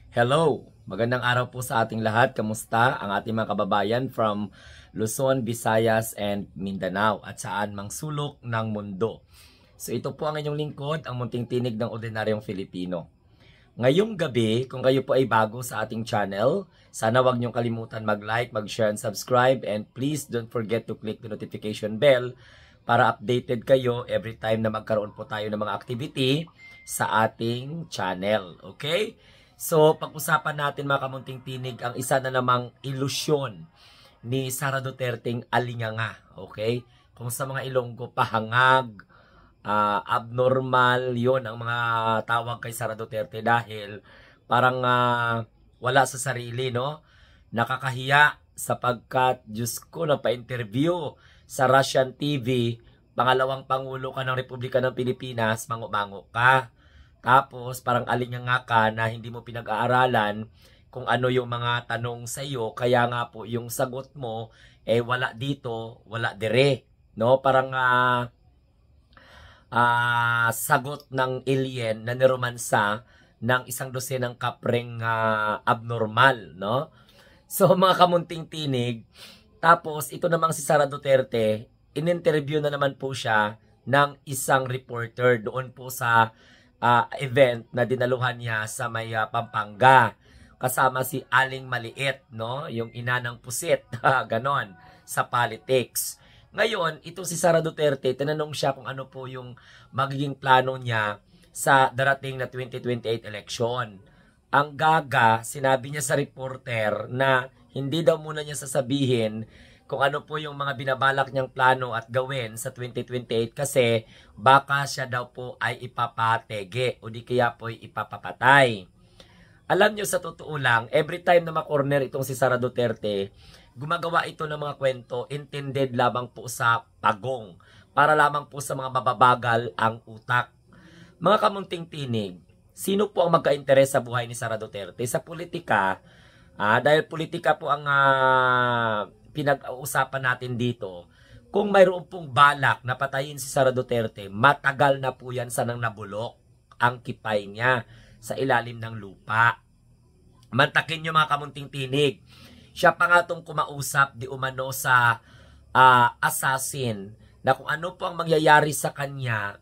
Hello! Magandang araw po sa ating lahat. Kamusta ang ating mga kababayan from Luzon, Visayas, and Mindanao at saan mang sulok ng mundo. So ito po ang inyong lingkod, ang munting tinig ng ordinaryong Filipino. Ngayong gabi, kung kayo po ay bago sa ating channel, sana wag niyong kalimutan mag-like, mag-share, and subscribe, and please don't forget to click the notification bell para updated kayo every time na magkaroon po tayo ng mga activity sa ating channel. Okay? So, pag-usapan natin mga kamunting tinig ang isa na namang ilusyon ni Sara Duterteng alinganga. Okay? Kung sa mga Ilonggo, pahangag, abnormal, yon ang mga tawag kay Sara Duterte dahil parang wala sa sarili, no? Nakakahiya sapagkat, Diyos ko, napa-interview sa Russian TV, pangalawang Pangulo ka ng Republika ng Pilipinas, mango-mango ka. Tapos, parang alinganga ka na hindi mo pinag-aaralan kung ano yung mga tanong sa iyo. Kaya nga po, yung sagot mo, wala dito, wala dire. No? Parang sagot ng alien na niromansa ng isang dosenang kapreng abnormal. No? So, mga kamunting tinig. Tapos, ito namang si Sara Duterte, in-interview na naman po siya ng isang reporter doon po sa event na dinaluhan niya sa may Pampanga. Kasama si Aling Maliit, no? Yung ina ng pusit, ganon, sa politics. Ngayon, ito si Sara Duterte, tinanong siya kung ano po yung magiging plano niya sa darating na 2028 election. Ang gaga, sinabi niya sa reporter na hindi daw muna niya sasabihin kung ano po yung mga binabalak niyang plano at gawin sa 2028 kasi baka siya daw po ay ipapatege o di kaya po ay ipapapatay. Alam niyo sa totoo lang, every time na makorner itong si Sara Duterte, gumagawa ito ng mga kwento intended lamang po sa pagong para lamang po sa mga mababagal ang utak. Mga kamunting tinig, sino po ang magka-interes sa buhay ni Sara Duterte? Sa politika, dahil politika po ang pinag-uusapan natin dito, kung mayroon pong balak na patayin si Sara Duterte, matagal na po yan sanang nabulok ang kipay niya sa ilalim ng lupa. Mantakin nyo mga kamunting tinig. Siya pa nga itong kumausap di umano sa assassin na kung ano po ang mangyayari sa kanya,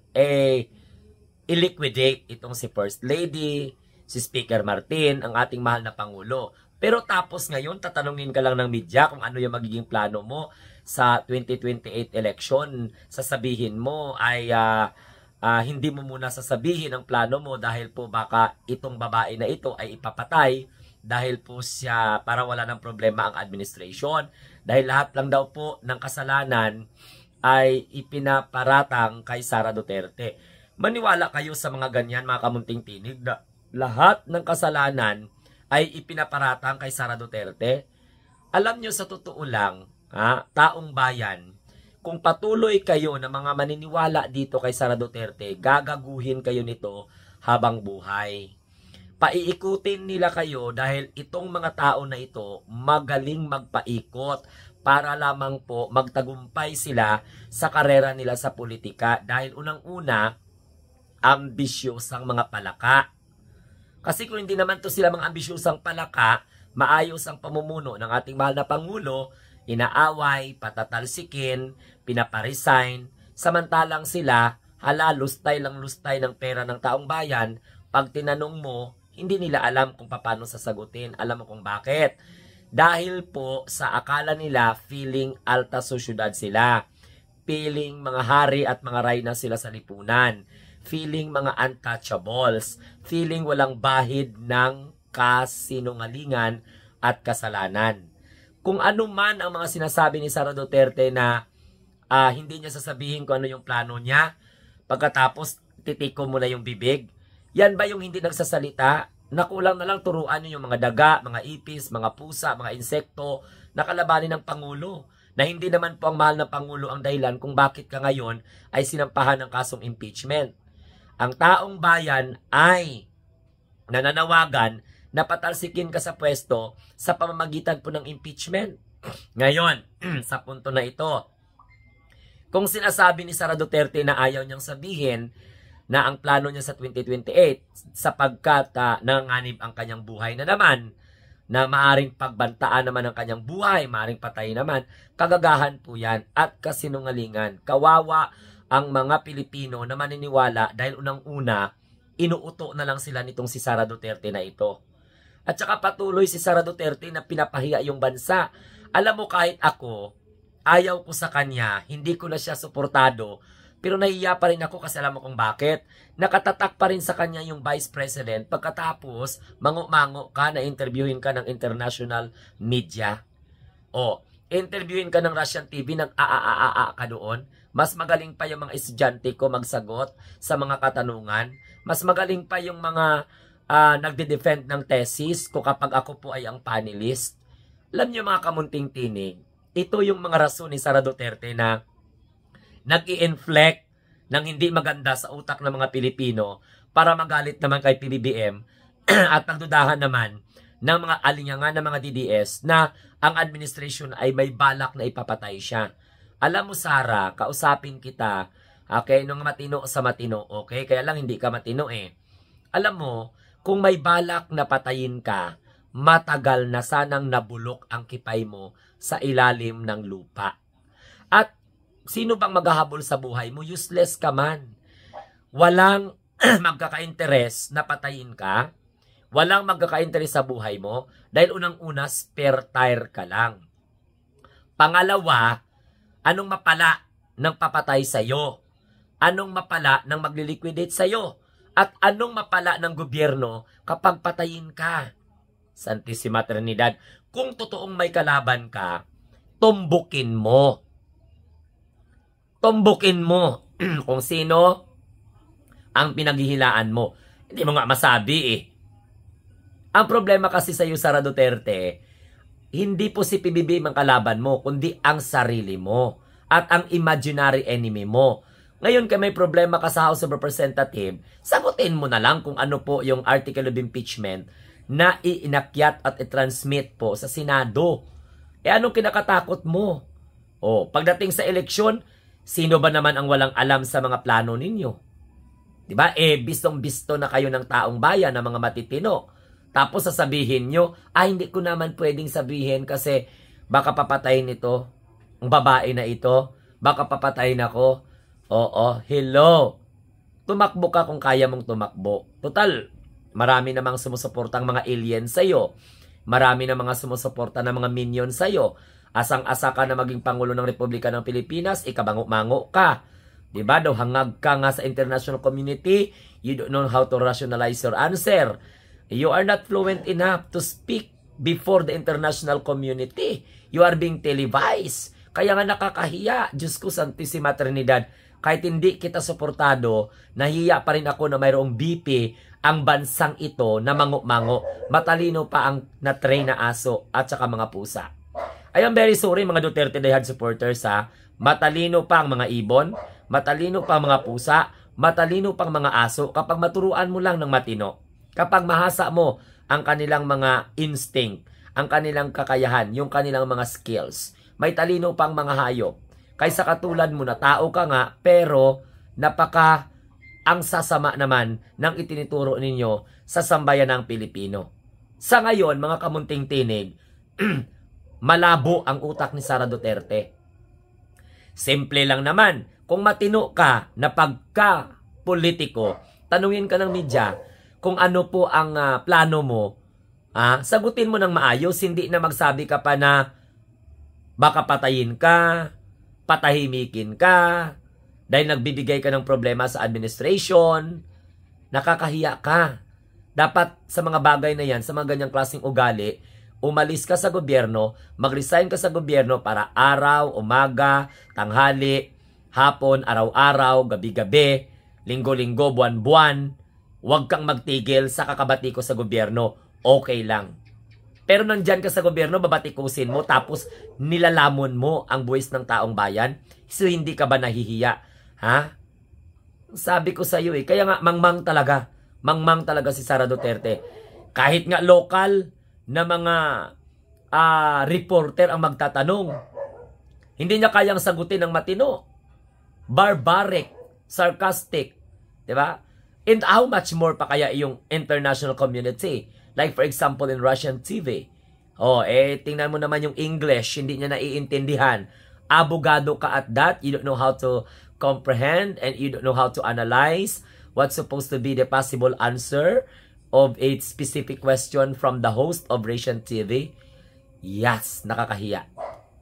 i-liquidate itong si First Lady, si Speaker Martin, ang ating mahal na Pangulo. Pero tapos ngayon, tatanungin ka lang ng media kung ano yung magiging plano mo sa 2028 election. Sasabihin mo ay hindi mo muna sasabihin ang plano mo dahil po baka itong babae na ito ay ipapatay dahil po siya para wala ng problema ang administration. Dahil lahat lang daw po ng kasalanan ay ipinaparatang kay Sara Duterte. Maniwala kayo sa mga ganyan mga kamunting tinig na lahat ng kasalanan ay ipinaparatang kay Sara Duterte. Alam nyo sa totoo lang, taong bayan, kung patuloy kayo na mga maniniwala dito kay Sara Duterte, gagaguhin kayo nito habang buhay. Paiikutin nila kayo dahil itong mga tao na ito magaling magpaikot para lamang po magtagumpay sila sa karera nila sa politika dahil unang-una, ambisyosang mga palaka. Kasi kung hindi naman to sila mga ambisyosang palaka, maayos ang pamumuno ng ating mahal na Pangulo, inaaway, patatalsikin, pinaparesign, samantalang sila, lustay lang lustay ng pera ng taong bayan, pag tinanong mo, hindi nila alam kung paano sasagutin. Alam mo kung bakit? Dahil po sa akala nila, feeling alta sosyudad sila. Feeling mga hari at mga reyna sila sa lipunan. Feeling mga untouchables, feeling walang bahid ng kasinungalingan at kasalanan. Kung ano man ang mga sinasabi ni Sara Duterte na hindi niya sasabihin kung ano yung plano niya, pagkatapos titiko mo na yung bibig, yan ba yung hindi nagsasalita? Nakulang na lang turuan niyo yung mga daga, mga ipis, mga pusa, mga insekto na kalabanin ng Pangulo. Na hindi naman po ang mahal na Pangulo ang dahilan kung bakit ka ngayon ay sinampahan ng kasong impeachment. Ang taong bayan ay nananawagan na patalsikin ka sa pwesto sa pamamagitan po ng impeachment. Ngayon, sa punto na ito, kung sinasabi ni Sara Duterte na ayaw niyang sabihin na ang plano niya sa 2028 sapagkat nanganganib ang kanyang buhay na naman, na maaring pagbantaan naman ang kanyang buhay, maaring patay naman, kagagahan po yan at kasinungalingan. Kawawa ang mga Pilipino na maniniwala dahil unang-una, inuuto na lang sila nitong si Sara Duterte na ito. At saka patuloy si Sara Duterte na pinapahiya yung bansa. Alam mo, kahit ako, ayaw ko sa kanya, hindi ko na siya suportado, pero nahiya pa rin ako kasi alam mo kung bakit. Nakatatak pa rin sa kanya yung Vice President pagkatapos mango-mango ka na interviewin ka ng international media. O, interviewin ka ng Russian TV, nag-a-a-a-a ka doon. Mas magaling pa yung mga estudyante ko magsagot sa mga katanungan. Mas magaling pa yung mga nagde-defend ng thesis ko kapag ako po ay ang panelist. Alam niyo mga kamunting tinig, ito yung mga rason ni Sara Duterte na nag-i-inflect ng hindi maganda sa utak ng mga Pilipino para magalit naman kay PBBM at pagdudahan naman ng mga alinyangan ng mga DDS na ang administration ay may balak na ipapatay siya. Alam mo Sara, kausapin kita, okay, nung matino sa matino, okay? Kaya lang hindi ka matino eh. Alam mo, kung may balak na patayin ka, matagal na sanang nabulok ang kipay mo sa ilalim ng lupa. At sino bang maghahabol sa buhay mo? Useless ka man. Walang magkaka-interes na patayin ka. Walang magkaka-interes sa buhay mo dahil unang-una spare tire ka lang. Pangalawa, anong mapala ng papatay sa'yo? Anong mapala ng magliliquidate sa'yo? At anong mapala ng gobyerno kapag patayin ka? Santissima Trinidad, kung totoong may kalaban ka, tumbukin mo. Tumbukin mo kung sino ang pinaghihilaan mo. Hindi mo nga masabi eh. Ang problema kasi sa iyo, Sara Duterte, hindi po si PBBM ang kalaban mo, kundi ang sarili mo at ang imaginary enemy mo. Ngayon kung may problema ka sa House of Representatives, sagutin mo na lang kung ano po yung article of impeachment na iinakyat at i-transmit po sa Senado. Eh anong kinakatakot mo? O, pagdating sa eleksyon, sino ba naman ang walang alam sa mga plano ninyo? Diba? Eh, bistong-bisto na kayo ng taong bayan, ng mga matitino. Tapos sasabihin nyo, hindi ko naman pwedeng sabihin kasi baka papatayin ito, ang babae na ito, baka papatayin ako. Oo, hello. Tumakbo ka kung kaya mong tumakbo. Total, marami namang sumusuportang mga aliens sa'yo. Marami na mga sumusuporta ng mga minions sa'yo. Asang-asa ka na maging Pangulo ng Republika ng Pilipinas, ikabango-mango ka. Diba? Daw hangag ka nga sa international community, you don't know how to rationalize your answer. You are not fluent enough to speak before the international community. You are being televised. Kaya nga nakakahiya. Diyos ko, Santissima Trinidad. Kahit hindi kita suportado, nahiya pa rin ako na mayroong BP ang bansang ito na mango-mango. Matalino pa ang na-train na aso at saka mga pusa. I am very sorry mga Duterte Dayhad supporters ha. Matalino pa ang mga ibon, matalino pa ang mga pusa, matalino pang mga aso kapag maturuan mo lang ng matino. Kapag mahasa mo ang kanilang mga instinct, ang kanilang kakayahan, yung kanilang mga skills. May talino pang mga hayop. Kaysa katulad mo na tao ka nga, pero napaka ang sasama naman ng itinituro ninyo sa sambayan ng Pilipino. Sa ngayon, mga kamunting tinig, malabo ang utak ni Sara Duterte. Simple lang naman, kung matino ka na pagka-politiko, tanungin ka ng media kung ano po ang plano mo, sagutin mo ng maayos, hindi na magsabi ka pa na baka patayin ka, patahimikin ka, dahil nagbibigay ka ng problema sa administration, nakakahiya ka. Dapat sa mga bagay na yan, sa mga ganyang klaseng ugali, umalis ka sa gobyerno, mag-resign ka sa gobyerno para araw, umaga, tanghali, hapon, araw-araw, gabi-gabi, linggo-linggo, buwan-buwan, huwag kang magtigil sa kakabatiko sa gobyerno, okay lang. Pero nandyan ka sa gobyerno, babatikusin mo, tapos nilalamon mo ang buwis ng taong bayan. So, hindi ka ba nahihiya? Ha? Sabi ko sa iyo eh. Kaya nga, mangmang talaga. Mangmang talaga si Sara Duterte. Kahit nga lokal na mga reporter ang magtatanong, hindi niya kayang sagutin ng matino. Barbaric, sarcastic. Diba? And how much more pa kaya yung international community? Like for example in Russian TV. Tingnan mo naman yung English, hindi niya naiintindihan. Abogado ka at that, you don't know how to comprehend and you don't know how to analyze what's supposed to be the possible answer of a specific question from the host of Russian TV. Yes, nakakahiya.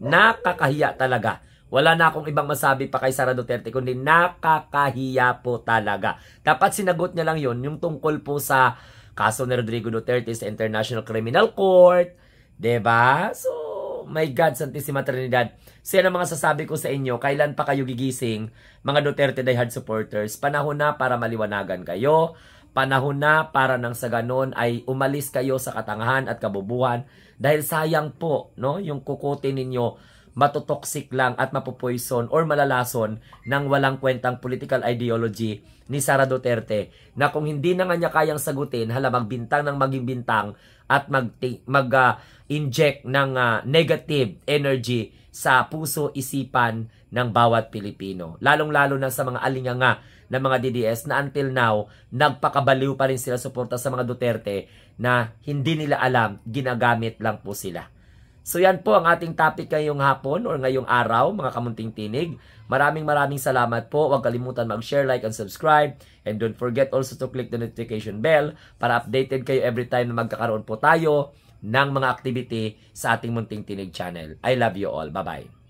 Nakakahiya talaga. Wala na akong ibang masabi pa kay Sara Duterte kundi nakakahiya po talaga. Dapat sinagot niya lang yon yung tungkol po sa kaso ni Rodrigo Duterte sa International Criminal Court. Diba? So, my God, Santissima Trinidad. So, yan ang mga sasabi ko sa inyo. Kailan pa kayo gigising, mga Duterte diehard supporters? Panahon na para maliwanagan kayo. Panahon na para nang sa ganon ay umalis kayo sa katangahan at kabubuhan. Dahil sayang po, no, yung kukutin ninyo matotoxic lang at mapupoison or malalason ng walang kwentang political ideology ni Sara Duterte na kung hindi na nga niya kayang sagutin, magbintang ng maging bintang at mag-inject ng negative energy sa puso, isipan ng bawat Pilipino. Lalong-lalo na sa mga alinganga ng mga DDS na until now, nagpakabaliw pa rin sila suporta sa mga Duterte na hindi nila alam, ginagamit lang po sila. So yan po ang ating topic ngayong hapon or ngayong araw, mga kamunting tinig. Maraming salamat po. Huwag kalimutan mag-share, like, and subscribe. And don't forget also to click the notification bell para updated kayo every time na magkakaroon po tayo ng mga activity sa ating Munting Tinig channel. I love you all. Bye-bye.